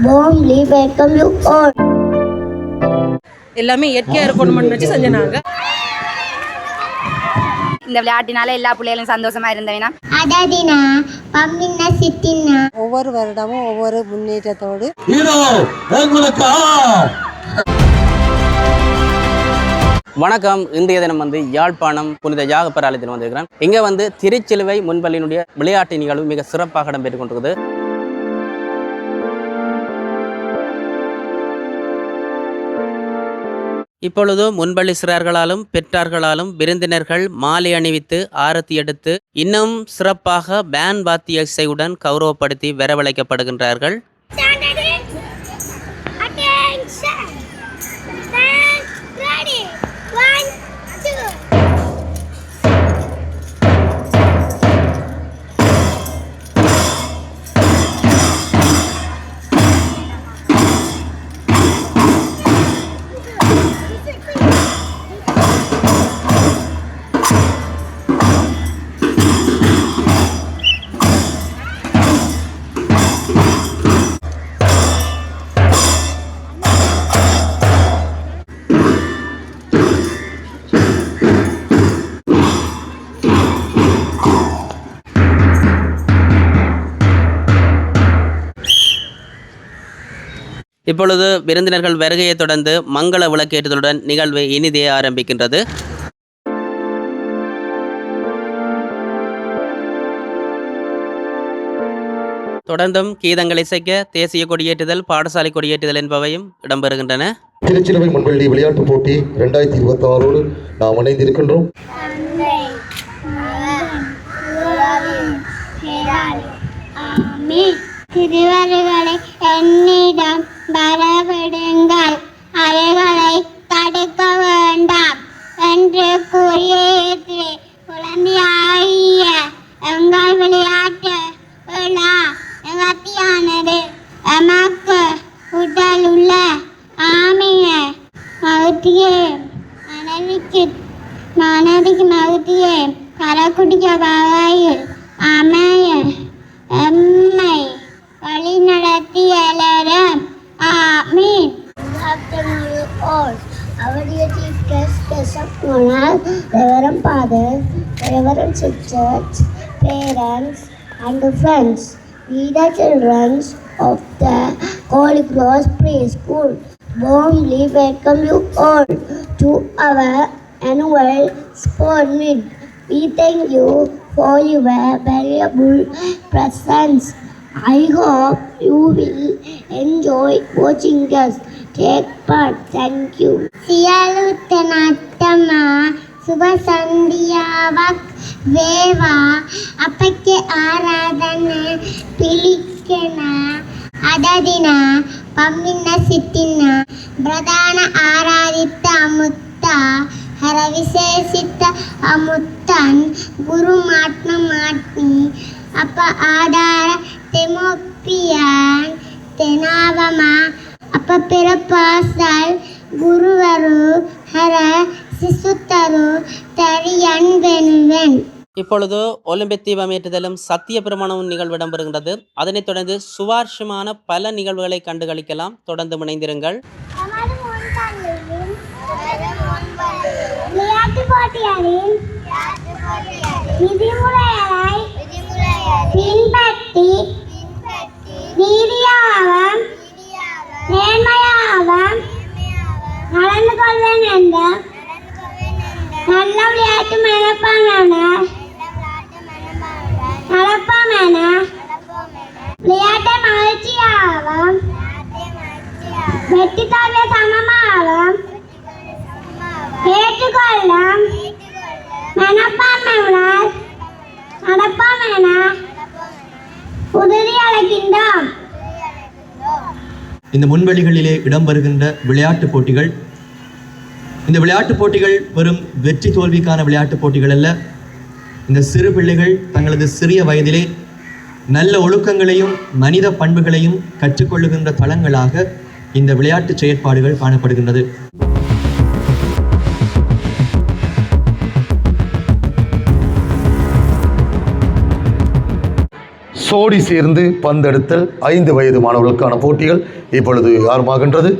warmly welcome you all. எல்லாமே இயற்கையாக இருக்கணும்னு நினச்சி செஞ்சனாங்க. இந்த விளையாட்டினால எல்லா பிள்ளைகளும் சந்தோஷமா இருந்தவனா அததினா பம்மின்னா சித்தின்னா ஒவ்வொரு வருடமும் ஒவ்வொரு முன்னேற்றத்தோடு வணக்கம். இன்றைய தினம் யாழ்ப்பாணம் புனித யாகப்பர் ஆலயத்தில் வந்திருக்கிறேன். இங்கே திருச்சிலுவை முன்பள்ளியினுடைய விளையாட்டு நிகழ்வு மிக சிறப்பாக இடம்பெற்றுக் கொண்டிருக்குது. இப்பொழுது முன்பள்ளி சிறார்களாலும் பெற்றார்களாலும் விருந்தினர்கள் மாலை அணிவித்து ஆரத்தி எடுத்து இன்னும் சிறப்பாக பேண்ட் வாத்திய இசையுடன் கௌரவப்படுத்தி வரவழைக்கப்படுகின்றார்கள். இப்பொழுது விருந்தினர்கள் வருகையை தொடர்ந்து மங்கள விளக்கேற்றுதலுடன் நிகழ்வு இனிதே ஆரம்பிக்கின்றது. தொடர்ந்தும் கீதங்கள் இசைக்க தேசிய கொடியேற்றுதல், பாடசாலை கொடியேற்றுதல் என்பவையும் இடம்பெறுகின்றன. திருச்சிலுவை முன்பள்ளி விளையாட்டு போட்டி 2026 நாம் இணைந்திருக்கின்றோம். திருவருகளை என்னிடம் வரவிடுங்கள், அவைகளை தடுக்க வேண்டாம் என்று கூறியது குழந்தையாகிய எங்கள் விளையாட்டு விழா நிகழ்ச்சியானது எமக்கு உடல் உள்ள ஆமிய மகத்தியே மனதிக்கு மகத்தியே கரக்குடிக்க வகையில் அமைய எம்மை வழி நடத்தி எல்லாரும் ஆமீன். Our dear chief guest of honor, Reverend Father, Reverend Sisters, parents and friends, we the children of the Holy Cross Preschool warmly welcome you all to our annual sport meet. We thank you for your valuable presence. I hope you will enjoy watching us take part. Thank you. Siyalu Tanatama Subha Sandhyaවක් Veva Apake Aradhana Pilikana Adadina Pamminna Sittina Pradhana Aradhitta Amutta Haravisesita Amuttan Guru Matma Matmi Apa Adara Temopiyan Tenavama Apa Perapasal Guruvaru Hara Sisutaru Tariyan Venuven. இப்பொழுது Olympic தீபமேற்றுதலும் சத்திய பிரமாணமும் நிகழ்வு இடம்பெறுகின்றது. அதனைத் தொடர்ந்து சுவாரஸ்யமான பல நிகழ்வுகளை கண்டுகளிக்கலாம். தொடர்ந்து இணைந்திருங்கள். விளையாட்டு போட்டிகளில் விதிமுறைகளை பின்பற்றி நீதியாகவும் நேர்மையாகவும் நடந்து கொள்வேன் என்ற நல்ல விளையாட்டு மனப்பாங்கான நடப்போம் என விளையாட்டை மகிழ்ச்சியாகவும் வெற்றி தோல்வியை சமமாகவும் ஏற்றுக்கொள்ளும் மனப்பான்மையுடன் நடப்போம் என உறுதி அளிக்கின்றோம். இந்த முன்வெளிகளிலே இடம்பெறுகின்ற விளையாட்டுப் போட்டிகள், இந்த விளையாட்டுப் போட்டிகள் வெறும் வெற்றி தோல்விக்கான விளையாட்டுப் போட்டிகள் அல்ல. இந்த சிறு பிள்ளைகள் தங்களது சிறிய வயதிலே நல்ல ஒழுக்கங்களையும் மனித பண்புகளையும் கற்றுக்கொள்ளுகின்ற தளங்களாக இந்த விளையாட்டு செயற்பாடுகள் காணப்படுகின்றது. சோடி சேர்ந்து பந்தெடுத்தல் 5 வயது மாணவர்களுக்கான போட்டிகள் இப்பொழுது ஆரம்பமாகின்றது.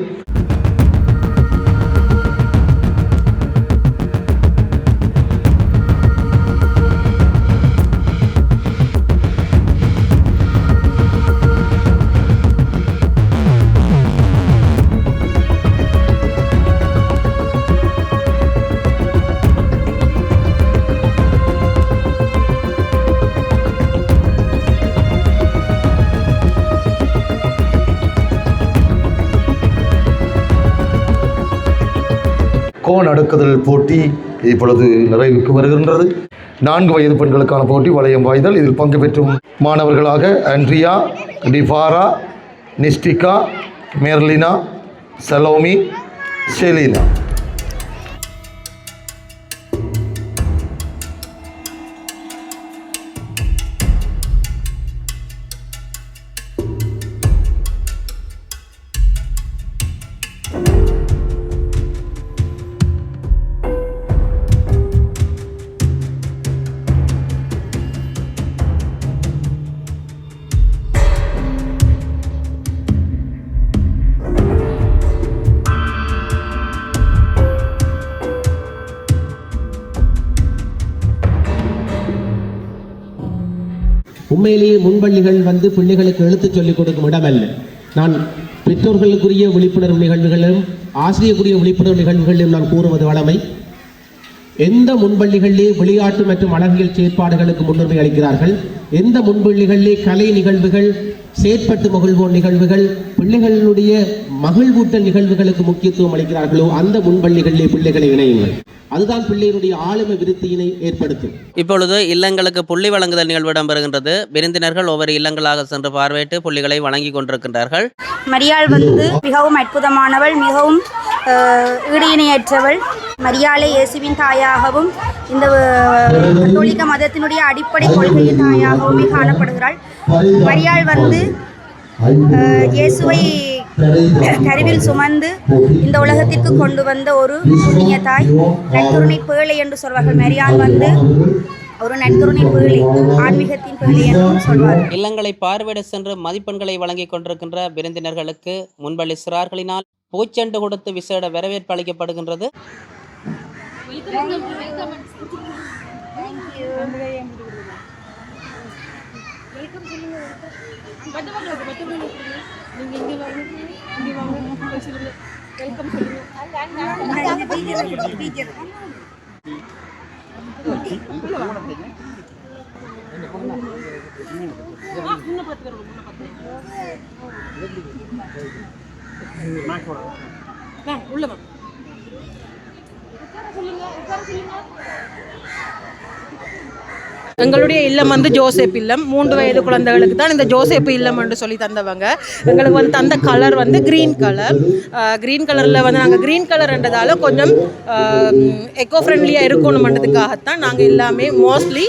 கோன் அடுக்குதல் போட்டி இப்பொழுது நிறைவுக்கு வருகின்றது. 4 வயது பெண்களுக்கான போட்டி வளையம் வாய்தல். இதில் பங்கு பெற்றும் மாணவர்களாக ஆண்ட்ரியா, டிஃபாரா, நிஸ்டிகா, மெர்லினா, சலோமி, செலினா. உண்மையிலேயே முன்பள்ளிகள் பிள்ளைகளுக்கு எழுத்து சொல்லிக் கொடுக்கும் இடமல்ல. நான் பெற்றோர்களுக்குரிய விழிப்புணர்வு நிகழ்வுகளும் ஆசிரியருக்குரிய விழிப்புணர்வு நிகழ்வுகளிலும் நான் கூறுவது வழமை. எந்த முன்பள்ளிகளிலே விளையாட்டு மற்றும் அழகியல் செயற்பாடுகளுக்கு முன்னுரிமை அளிக்கிறார்கள், எந்த முன்பள்ளிகளிலே கலை நிகழ்வுகள், செயற்பட்டு மகிழ்வோர் நிகழ்வுகள், பிள்ளைகளுடைய மகிழ்வூட்டல் நிகழ்வுகளுக்கு முக்கியத்துவம் அளிக்கிறார்களோ அந்த முன்பள்ளிகளிலே பிள்ளைகளை இணையுங்கள். அதுதான் பிள்ளைகளுடைய ஆளுமை விருத்தியினை ஏற்படுத்தும். இப்பொழுது இல்லங்களுக்கு புள்ளி வழங்குதல் நிகழ்வு இடம்பெறுகின்றது. விருந்தினர்கள் ஒவ்வொரு இல்லங்களாக சென்று பார்வையிட்டு புள்ளிகளை வழங்கி கொண்டிருக்கின்றார்கள். மரியாள் மிகவும் அற்புதமானவள், மிகவும் ஈடிணையற்றவள். மரியாளை இயேசுவின் தாயாகவும் இந்த கத்தோலிக்க மதத்தினுடைய அடிப்படை கொள்கையின் தாயாகவுமே காணப்படுகிறாள். மரியாள் இயேசுவை கருவில் சுமந்து இந்த உலகத்திற்கு கொண்டு வந்த ஒரு புண்ணிய தாய், நற்கருணை பேழை என்று சொல்வார்கள். மரியாள் ஒரு நற்கருணை பேழை, ஆன்மீகத்தின் பேழை என்றும் சொல்வார்கள். இல்லங்களை பார்வையிட சென்று மதிப்பெண்களை வழங்கி கொண்டிருக்கின்ற விருந்தினர்களுக்கு முன்பள்ளி சிறார்களினால் பூச்செண்டு கொடுத்து விசேட வரவேற்பு அளிக்கப்படுகின்றது. எங்களுடைய இல்லம் ஜோசப் இல்லம். 3 வயது குழந்தைகளுக்கு தான் இந்த ஜோசப் இல்லம் என்று சொல்லி தந்தவங்க. எங்களுக்கு தந்த கலர் க்ரீன் கலர். க்ரீன் கலரில் நாங்கள் க்ரீன் கலர்ன்றதால கொஞ்சம் எக்கோ ஃப்ரெண்ட்லியாக இருக்கணும்ன்றதுக்காகத்தான் நாங்கள் எல்லாமே மோஸ்ட்லி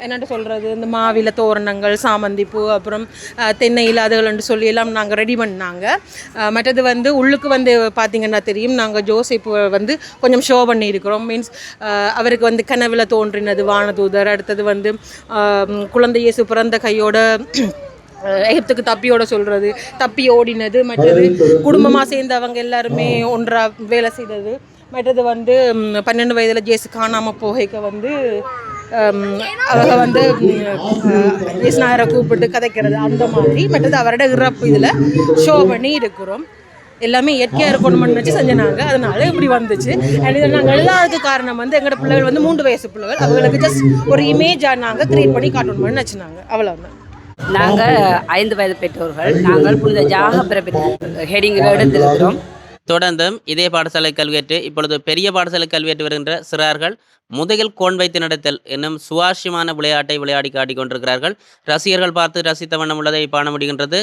என்னென்னு சொல்கிறது, இந்த மாவில தோரணங்கள், சாமந்திப்பூ, அப்புறம் தென்னையில் அதுகள்னு சொல்லி எல்லாம் நாங்கள் ரெடி பண்ணாங்க. மற்றது உள்ளுக்கு பார்த்திங்கன்னா தெரியும், நாங்கள் ஜோசப் கொஞ்சம் ஷோ பண்ணியிருக்கிறோம். மீன்ஸ் அவருக்கு கனவில் தோன்றினது வானதூதர், அடுத்தது குழந்தை இயேசு பிறந்த கையோட எகிப்துக்கு தப்பியோட சொல்கிறது, தப்பி ஓடினது, மற்றது குடும்பமாக சேர்ந்து அவங்க எல்லாருமே ஒன்றாக வேலை செய்தது, மற்றது 12 வயதில் ஜேசு காணாமல் போகைக்க அவங்க இயேசுநாதரை கூப்பிட்டு கதைக்கிறது அந்த மாதிரி. மற்றது அவரோட இறப்பு இதில் ஷோ பண்ணி இருக்கிறோம். எல்லாமே இயற்கையாக இருக்கணும்னு நினச்சி செஞ்சாங்க. அதனால இப்படி வந்துச்சு. அண்ட் இதில் நாங்கள் எழுதாததுக்கு காரணம் எங்களோட பிள்ளைகள் 3 வயசு பிள்ளைகள், அவங்களுக்கு ஜஸ்ட் ஒரு இமேஜாக நாங்கள் கிரியேட் பண்ணி காட்டணும்னு நினச்சினாங்க. அவ்வளோதான். நாங்கள் 5 வயது பெற்றோர்கள். நாங்கள் புனித ஜாகபிரபி ஹெடிங்கில் எடுத்திருக்கிறோம். தொடர்ந்தும் இதே பாடசாலை கல்வியேற்று இப்பொழுது பெரிய பாடசாலை கல்வியேற்று வருகின்ற சிறார்கள் முதுகில் கோன் வைத்து நடத்தல் என்னும் சுவாரஸ்யமான விளையாட்டை விளையாடி காட்டிக் கொண்டிருக்கிறார்கள். ரசிகர்கள் பார்த்து ரசித்த வண்ணம் உள்ளதை காண முடிகின்றது.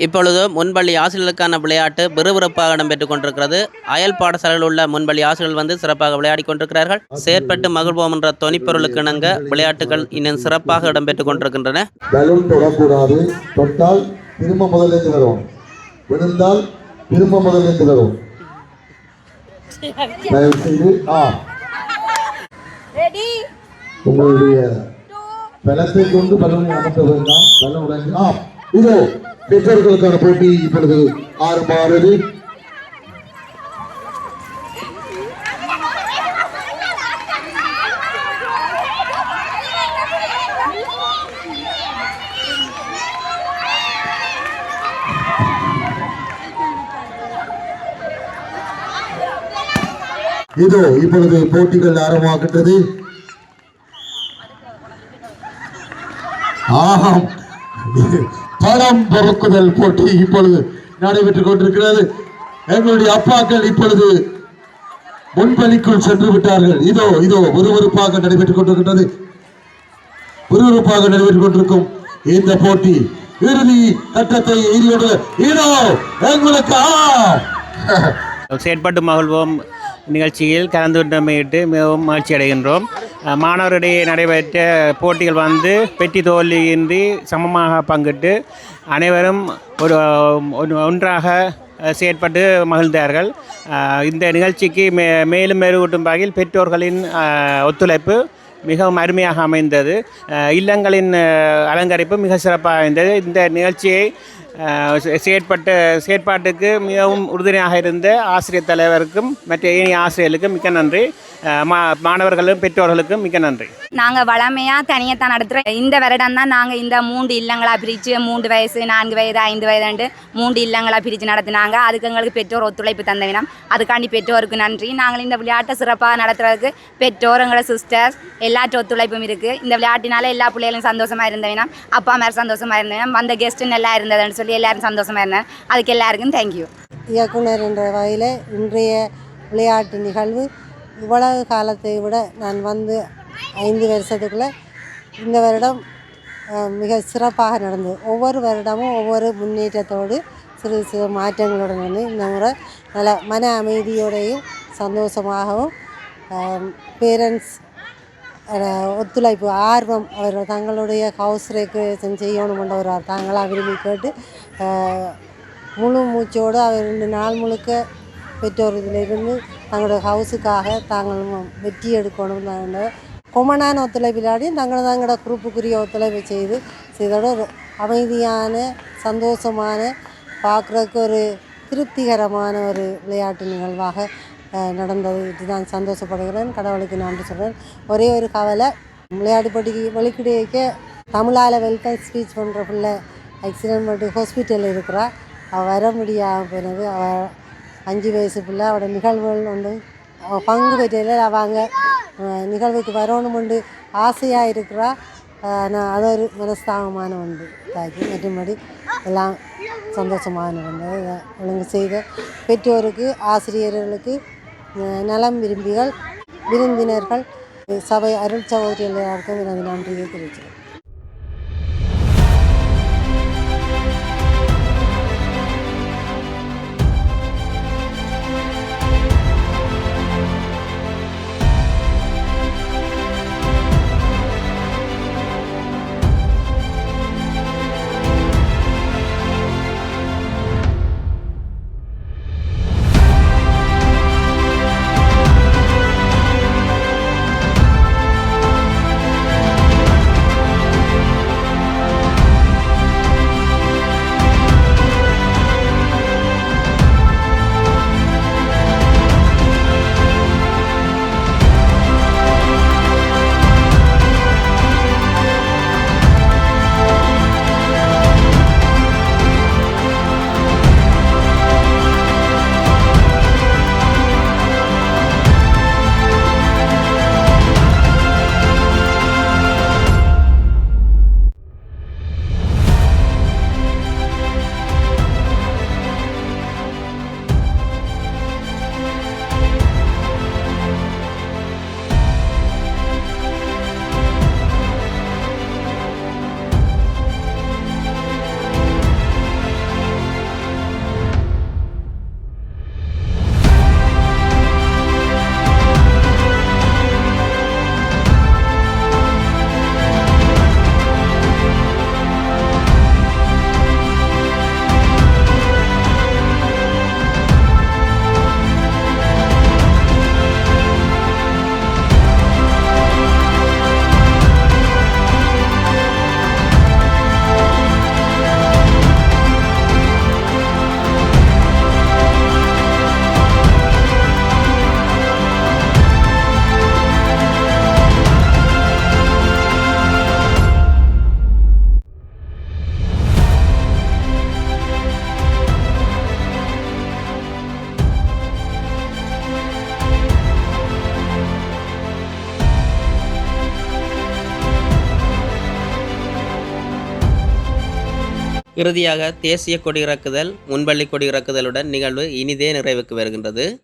இப்பொழுது முன்பள்ளி ஆசிரியர்களுக்கான விளையாட்டு விறுவிறுப்பாக இடம்பெற்றுக் கொண்டிருக்கிறது. அயல் பாடசாலையில் உள்ள முன்பள்ளி ஆசிரியர்கள் சிறப்பாக விளையாடி கொண்டிருக்கிறார்கள். செயற்பட்டு மகிழ்வோம் என்ற தொனிப்பொருளுக்கு இணங்க விளையாட்டுகள் இன்னும் சிறப்பாக இடம்பெற்றுக் கொண்டிருக்கின்றன. பலூன் தொடக்கூடாது, தொட்டால் திரும்ப முதலிருந்து வரும், விழுந்தால் திரும்ப முதலிருந்து வரும். தயவு செய்து உங்களுடைய பலத்தை கொண்டு பலனை அமர்த்த வேண்டாம். பலம் உடைந்து இதோ பெற்றோர்களுக்கான போட்டி இப்பொழுது ஆரம்பமாகிறது. இதோ இப்பொழுது போட்டிகள் ஆரம்பமாகின்றது. ஆம், பணம் பொறுக்குதல் போட்டி இப்பொழுது நடைபெற்றுக் கொண்டிருக்கிறது. எங்களுடைய அப்பாக்கள் இப்பொழுது முன்பலிக்குள் சென்று விட்டார்கள். இதோ இதோ விறுவிறுப்பாக நடைபெற்றுக் கொண்டிருக்கின்றது. விறுவிறுப்பாக நடைபெற்றுக் கொண்டிருக்கும் இந்த போட்டி இறுதி கட்டத்தை எய்தியோடு இதோ எங்களுக்கு செயற்பட்டு மகிழ்வோம் நிகழ்ச்சியில் கலந்து கொண்டமையிட்டு மிகவும் மகிழ்ச்சி அடைகின்றோம். மாணவரிடையே நடைபெற்ற போட்டிகள் வந்து வெற்றி தோல்வியின்றி சமமாக பங்கிட்டு அனைவரும் ஒன்றாக செயற்பட்டு மகிழ்ந்தார்கள். இந்த நிகழ்ச்சிக்கு மேலும் மெருகூட்டும் வகையில் பெற்றோர்களின் ஒத்துழைப்பு மிகவும் அருமையாக அமைந்தது. இல்லங்களின் அலங்கரிப்பு மிக சிறப்பாக இருந்தது. இந்த நிகழ்ச்சியை செயற்பாட்டுக்கு மிகவும் உறுதுணையாக இருந்த ஆசிரியர் தலைவருக்கும் மற்ற ஏனைய ஆசிரியர்களுக்கும் மிக்க நன்றி. மாணவர்களும் பெற்றோர்களுக்கும் மிக்க நன்றி. நாங்கள் வளமையாக தனியத்தான் நடத்துகிறோம். இந்த வருடம் தான் நாங்கள் இந்த 3 இல்லங்களாக பிரித்து 3 வயசு 4 வயது 5 வயதுண்டு 3 இல்லங்களாக பிரித்து நடத்தினாங்க. அதுக்கு எங்களுக்கு பெற்றோர் ஒத்துழைப்பு தந்தவினம். அதுக்காண்டி பெற்றோருக்கு நன்றி. நாங்கள் இந்த விளையாட்டை சிறப்பாக நடத்துறதுக்கு பெற்றோர் எங்களோட சிஸ்டர்ஸ் எல்லாற்றும் ஒத்துழைப்பும் இருக்குது. இந்த விளையாட்டினால எல்லா பிள்ளைகளும் சந்தோஷமாக இருந்தவினம், அப்பா அம்மா சந்தோஷமாக இருந்தவினம், வந்த கெஸ்ட்டு நல்லா இருந்ததுன்னு சொல்லி எல்லாரும் சந்தோஷமாக இருந்தேன். அதுக்கு எல்லாருக்கும் தேங்க்யூ. இயக்குனர் என்ற வகையில் இன்றைய விளையாட்டு நிகழ்வு இவ்வளவு காலத்தை விட நான் வந்து 5 வருஷத்துக்குள்ளே இந்த வருடம் மிக சிறப்பாக நடந்தது. ஒவ்வொரு வருடமும் ஒவ்வொரு முன்னேற்றத்தோடு சிறு சிறு மாற்றங்களுடன் வந்து இந்த முறை நல்ல மன அமைதியோடையும் சந்தோஷமாகவும் பேரண்ட்ஸ் ஒத்துழைப்பு ஆர்வம் அவர் தங்களுடைய ஹவுஸ் ரெக்ரியேஷன் செய்யணும் என்ற ஒரு தாங்களாக விரும்பி கேட்டு முழு மூச்சோடு அவர் 2 நாள் முழுக்க பெற்றோர் இதிலிருந்து தங்களோட ஹவுஸுக்காக தாங்களும் வெற்றி எடுக்கணும் கொமனான ஒத்துழைப்பு இல்லாடி தங்களோட குரூப்புக்குரிய ஒத்துழைப்பை செய்தோட ஒரு அமைதியான சந்தோஷமான பார்க்குறதுக்கு ஒரு திருப்திகரமான ஒரு விளையாட்டு நிகழ்வாக நடந்தது. இதுதான் சந்தோஷப்படுகிறேன். கடவுளுக்கு நன்றி சொல்கிறேன். ஒரே ஒரு கவலை, விளையாட்டு போட்டிக்கு வெளிக்கிடையக்க தமிழால் வெல்கம் ஸ்பீச் பண்ணுற பிள்ளை ஆக்சிடென்ட் பண்ணி ஹாஸ்பிட்டலில் இருக்கிறா. அவள் வர முடியாமல் போனது. அவள் 5 வயசு பிள்ளை. அவளோட நிகழ்வுகள் வந்து பங்கு பெற்றையில் அவங்க நிகழ்வுக்கு வரணுமெண்டு ஆசையாக இருக்கிறா. நான் அது ஒரு மனஸ்தாபமான ஒன்று தாக்கி மற்றபடி எல்லாம் சந்தோஷமாக நடந்தது. ஒழுங்கு செய்த பெற்றோருக்கு, ஆசிரியர்களுக்கு, நலம் விரும்பிகள், விருந்தினர்கள், சபை அருள் சகோதரிகள் எல்லாருக்கும் எனது நன்றியை தெரிவிக்கிறேன். இறுதியாக தேசிய கொடி இறக்குதல், முன்பள்ளி கொடி இறக்குதலுடன் நிகழ்வு இனிதே நிறைவுக்கு வருகின்றது.